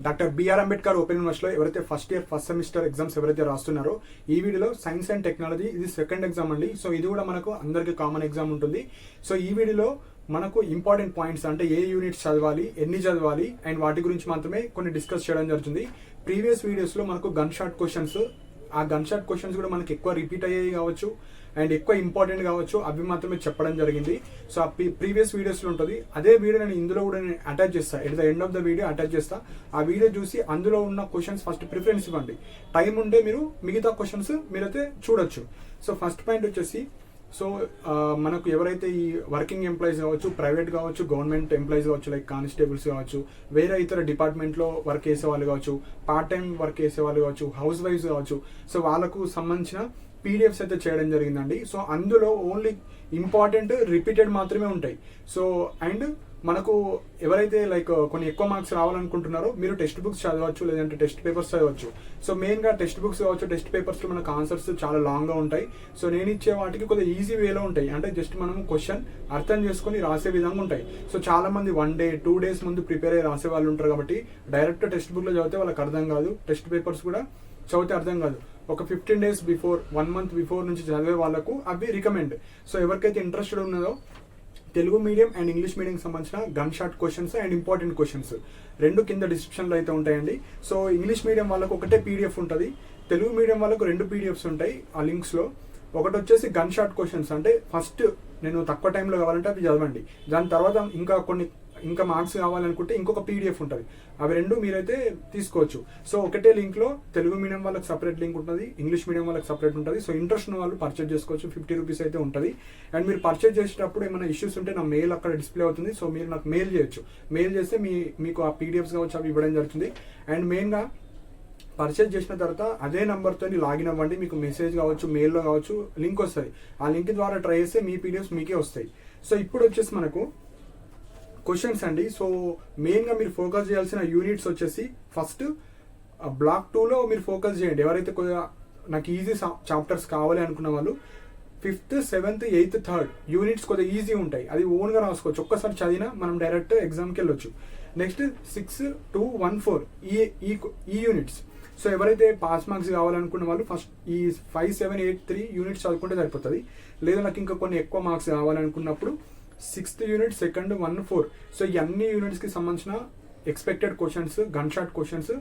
Doctor BR Ambedkar open యూనివర్సిటీలో ఎవరైతే first year first semester exams ఎవరైతే రాస్తున్నారో ఈ వీడియోలో సైన్స్ అండ్ టెక్నాలజీ ఇది సెకండ్ ఎగ్జామ్ అండి. సో ఇది కూడా మనకు అందరికి కామన్ ఎగ్జామ్ ఉంటుంది. సో ఈ వీడియోలో మనకు ఇంపార్టెంట్ పాయింట్స్ అంటే ఏ యూనిట్స్ చదవాలి, ఎన్ని చదవాలి అండ్ వాటి గురించి మాత్రమే కొన్ని డిస్కస్ చేయడం జరుగుతుంది. ప్రీవియస్ వీడియోస్లో మనకు గన్ షాట్ క్వశ్చన్స్, ఆ గన్ షాట్ క్వశ్చన్స్ కూడా మనకి ఎక్కువ రిపీట్ అయ్యాయి కావచ్చు అండ్ ఎక్కువ ఇంపార్టెంట్ కావచ్చు, అవి మాత్రమే చెప్పడం జరిగింది. సో ఆ ప్రీవియస్ వీడియోస్లో ఉంటుంది. అదే వీడియో నేను ఇందులో కూడా నేను అటాచ్ చేస్తాను. At the end of the video attach చేస్తా. ఆ వీడియో చూసి అందులో ఉన్న క్వశ్చన్స్ ఫస్ట్ ప్రిఫరెన్స్ ఇవ్వండి. టైం ఉంటే మీరు మిగతా క్వశ్చన్స్ మీరైతే చూడొచ్చు. సో ఫస్ట్ పాయింట్ వచ్చేసి, సో మనకు ఎవరైతే ఈ వర్కింగ్ ఎంప్లాయీస్ కావచ్చు, ప్రైవేట్ కావచ్చు, గవర్నమెంట్ ఎంప్లాయీస్ కావచ్చు, లైక్ కానిస్టేబుల్స్ కావచ్చు, వేరే ఇతర డిపార్ట్మెంట్లో వర్క్ చేసే వాళ్ళు కావచ్చు, పార్ట్ టైం వర్క్ చేసే వాళ్ళు కావచ్చు, హౌస్ వైఫ్స్ కావచ్చు, సో వాళ్ళకు సంబంధించిన పీడిఎఫ్స్ అయితే చేయడం జరిగిందండి. సో అందులో ఓన్లీ ఇంపార్టెంట్ రిపీటెడ్ మాత్రమే ఉంటాయి. సో అండ్ మనకు ఎవరైతే లైక్ కొన్ని ఎక్కువ మార్క్స్ రావాలనుకుంటున్నారో మీరు టెక్స్ట్ బుక్స్ చదవచ్చు, లేదంటే టెస్ట్ పేపర్స్ చదవచ్చు. సో మెయిన్గా టెక్స్ట్ బుక్స్ కావచ్చు, టెస్ట్ పేపర్స్లో మనకు ఆన్సర్స్ చాలా లాంగ్గా ఉంటాయి. సో నేను ఇచ్చే వాటికి కొద్దిగా ఈజీ వేలో ఉంటాయి. అంటే జస్ట్ మనం క్వశ్చన్ అర్థం చేసుకొని రాసే విధంగా ఉంటాయి. సో చాలా మంది 1 day 2 days ముందు ప్రిపేర్ అయ్యి రాసే వాళ్ళు ఉంటారు కాబట్టి డైరెక్ట్ టెక్స్ట్ బుక్లో చదివితే వాళ్ళకి అర్థం కాదు, టెస్ట్ పేపర్స్ కూడా చదివితే అర్థం కాదు. ఒక 15 days బిఫోర్, 1 month బిఫోర్ నుంచి చదివే వాళ్ళకు అవి రికమెండ్. సో ఎవరికైతే ఇంట్రెస్టెడ్ ఉన్నదో Telugu medium and English medium సంబంధించిన gun shot questions and important questions రెండు కింద డిస్క్రిప్షన్లో అయితే ఉంటాయండి. సో ఇంగ్లీష్ మీడియం వాళ్ళకు ఒకటే పీడిఎఫ్ ఉంటుంది, తెలుగు మీడియం వాళ్ళకు 2 PDFs ఉంటాయి ఆ లింక్స్లో. ఒకటి వచ్చేసి గన్ షాట్ క్వశ్చన్స్, అంటే ఫస్ట్ నేను తక్కువ టైంలో కావాలంటే అవి చదవండి. దాని తర్వాత ఇంకా మార్క్స్ కావాలనుకుంటే ఇంకొక పీడిఎఫ్ ఉంటుంది. అవి రెండు మీరైతే తీసుకోవచ్చు. సో ఒకటే లింక్లో తెలుగు మీడియం వాళ్ళకి సపరేట్ లింక్ ఉంటుంది, ఇంగ్లీష్ మీడియం వాళ్ళకి సపరేట్ ఉంటుంది. సో ఇంట్రెస్ట్ ఉన్న వాళ్ళు పర్చేజ్ చేసుకోవచ్చు. 50 rupees అయితే ఉంటుంది. అండ్ మీరు పర్చేజ్ చేసేటప్పుడు ఏమైనా ఇష్యూస్ ఉంటే నా మెయిల్ అక్కడ డిస్ప్లే అవుతుంది. సో మీరు నాకు మెయిల్ చేయొచ్చు. మెయిల్ చేస్తే మీకు ఆ పీడిఎఫ్స్ కావచ్చు అవి ఇవ్వడం జరుగుతుంది. అండ్ మెయిన్గా పర్చేజ్ చేసిన తర్వాత అదే నెంబర్తో లాగిన్ అవ్వండి. మీకు మెసేజ్ కావచ్చు, మెయిల్లో కావచ్చు లింక్ వస్తుంది. ఆ లింక్ ద్వారా ట్రై చేస్తే మీ పీడిఎఫ్స్ మీకే వస్తాయి. సో ఇప్పుడు వచ్చేసి మనకు క్వశ్చన్స్ అండి. సో మెయిన్గా మీరు ఫోకస్ చేయాల్సిన యూనిట్స్ వచ్చేసి ఫస్ట్ బ్లాక్ 2లో మీరు ఫోకస్ చేయండి. ఎవరైతే కొద్దిగా నాకు ఈజీ చాప్టర్స్ కావాలి అనుకున్న వాళ్ళు 5th 7th 8th 3rd units కొద్దిగా ఈజీ ఉంటాయి. అది ఓన్గా రాసుకోవచ్చు. ఒక్కసారి చదివినా మనం డైరెక్ట్ ఎగ్జామ్కి వెళ్ళొచ్చు. నెక్స్ట్ 6, 2, 1, 4 ఈ యూనిట్స్. సో ఎవరైతే పాస్ మార్క్స్ కావాలనుకున్న వాళ్ళు ఫస్ట్ ఈ 5, 7, 8, 3 యూనిట్స్ చదువుకుంటే సరిపోతుంది. లేదా నాకు ఇంకా కొన్ని ఎక్కువ మార్క్స్ కావాలనుకున్నప్పుడు 6th యూనిట్ 2nd 1, 4. సో ఈ అన్ని యూనిట్స్కి సంబంధించిన expected questions, gun shot questions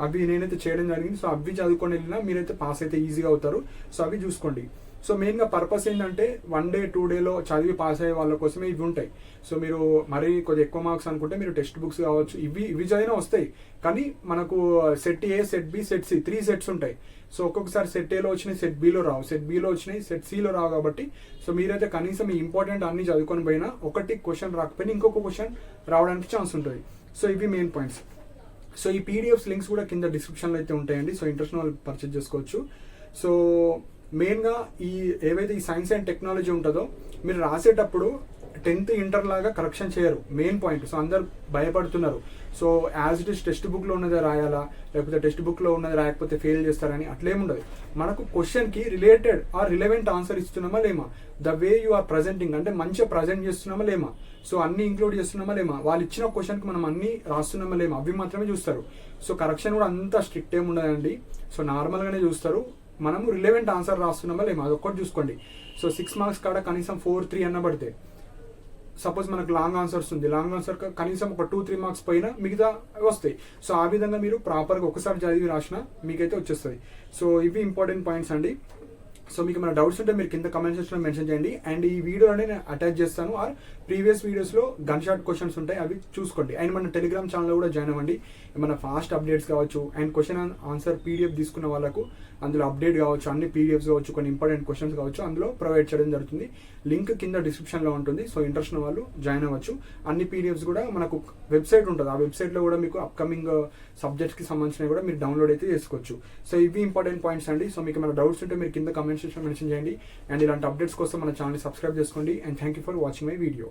అవి నేనైతే చేయడం జరిగింది. సో అవి చదువుకొని వెళ్ళినా మీరైతే పాస్ అయితే ఈజీగా అవుతారు. సో అవి చూసుకోండి. సో మెయిన్గా పర్పస్ ఏంటంటే 1 day 2 dayలో చదివి పాస్ అయ్యే వాళ్ళ కోసమే ఇవి ఉంటాయి. సో మీరు మరీ కొద్దిగా ఎక్కువ మార్క్స్ అనుకుంటే మీరు టెక్స్ట్ బుక్స్ కావచ్చు, ఇవి చదివినా వస్తాయి. కానీ మనకు set A, set B, set C 3 sets ఉంటాయి. సో ఒక్కొక్కసారి సెట్ ఏలో వచ్చినాయి, సెట్ బిలో రావు, సెట్ బిలో వచ్చినాయి, సెట్ సిలో రావు. కాబట్టి సో మీరైతే కనీసం ఈ ఇంపార్టెంట్ అన్ని చదువుకొని పోయినా ఒకటి క్వశ్చన్ రాకపోయినా ఇంకొక క్వశ్చన్ రావడానికి ఛాన్స్ ఉంటుంది. సో ఇవి మెయిన్ పాయింట్స్. సో ఈ పీడిఎఫ్స్ లింక్స్ కూడా కింద డిస్క్రిప్షన్లో అయితే ఉంటాయండి. సో ఇంట్రెస్ట్ వాళ్ళు పర్చేజ్ చేసుకోవచ్చు. సో మెయిన్గా ఏవైతే ఈ సైన్స్ అండ్ టెక్నాలజీ ఉంటుందో మీరు రాసేటప్పుడు 10th ఇంటర్ లాగా కరెక్షన్ చేయరు, మెయిన్ పాయింట్. సో అందరు భయపడుతున్నారు. So as it is text బుక్లో ఉన్నది రాయాలా, లేకపోతే టెక్స్ట్ బుక్లో ఉన్నది రాయకపోతే ఫెయిల్ చేస్తారని అట్లేముండదు. మనకు క్వశ్చన్కి రిలేటెడ్ ఆర్ రిలవెంట్ ఆన్సర్ ఇస్తున్నామా లేమా, the way you are presenting అంటే మంచిగా ప్రజెంట్ చేస్తున్నామా లేమా, సో అన్ని ఇంక్లూడ్ చేస్తున్నామా లేమా, వాళ్ళు ఇచ్చిన క్వశ్చన్కి మనం అన్ని రాస్తున్నామా లేమా, అవి మాత్రమే చూస్తారు. సో కరెక్షన్ కూడా అంత స్ట్రిక్ట్ ఏమి ఉండదండి. సో నార్మల్గానే చూస్తారు. మనము రిలవెంట్ ఆన్సర్ రాస్తున్నామా లేమా అదొక్కటి చూసుకోండి. సో 6 marks కాడ కనీసం 4, 3 అన్న పడితే, సపోజ్ మనకు లాంగ్ ఆన్సర్స్ ఉంది, లాంగ్ ఆన్సర్ కనీసం ఒక 2, 3 marks పైన మిగతా వస్తాయి. సో ఆ విధంగా మీరు ప్రాపర్గా ఒకసారి చదివి రాసినా మీకైతే వచ్చేస్తుంది. సో ఇవి ఇంపార్టెంట్ పాయింట్స్ అండి. సో మీకు ఏమైనా డౌట్స్ ఉంటే మీరు కింద కమెంట్ సెక్షన్లో మెన్షన్ చేయండి. అండ్ ఈ వీడియోలోనే నేను అటాచ్ చేస్తాను. ఆర్ ప్రీవియస్ వీడియోస్లో గన్ షాట్ క్వశ్చన్స్ ఉంటాయి, అవి చూసుకోండి. అండ్ మన టెలిగ్రామ్ ఛానల్లో కూడా జాయిన్ అవ్వండి. ఏమైనా ఫాస్ట్ అప్డేట్స్ కావచ్చు అండ్ క్వశ్చన్ ఆన్సర్ పీడిఎఫ్ తీసుకున్న వాళ్ళకు అందులో అప్డేట్ కావచ్చు, అన్ని పీడిఎఫ్స్ కావచ్చు, కొన్ని ఇంపార్టెంట్ క్వశ్చన్స్ కావచ్చు అందులో ప్రొవైడ్ చేయడం జరుగుతుంది. లింక్ కింద డిస్క్రిప్షన్లో ఉంటుంది. సో ఇంట్రెస్ట్ ఉన్న వాళ్ళు జాయిన్ అవ్వచ్చు. అన్ని పీడిఎఫ్స్ కూడా మనకు వెబ్సైట్ ఉంటుంది. ఆ వెబ్సైట్లో కూడా మీకు అప్కమింగ్ సబ్జెక్ట్స్కి సంబంధించినవి కూడా మీరు డౌన్లోడ్ అయితే చేసుకోవచ్చు. సో ఇవి ఇంపార్టెంట్ పాయింట్స్ అండి. సో మీకు ఏమైనా డౌట్స్ ఉంటే మీరు కింద కమెంట్ సెక్షన్ మెన్షన్ చేయండి. అండ్ ఇలాంటి అప్డేట్స్ కోసం మన ఛానల్ సబ్స్క్రైబ్ చేసుకోండి. And thank you for watching my video.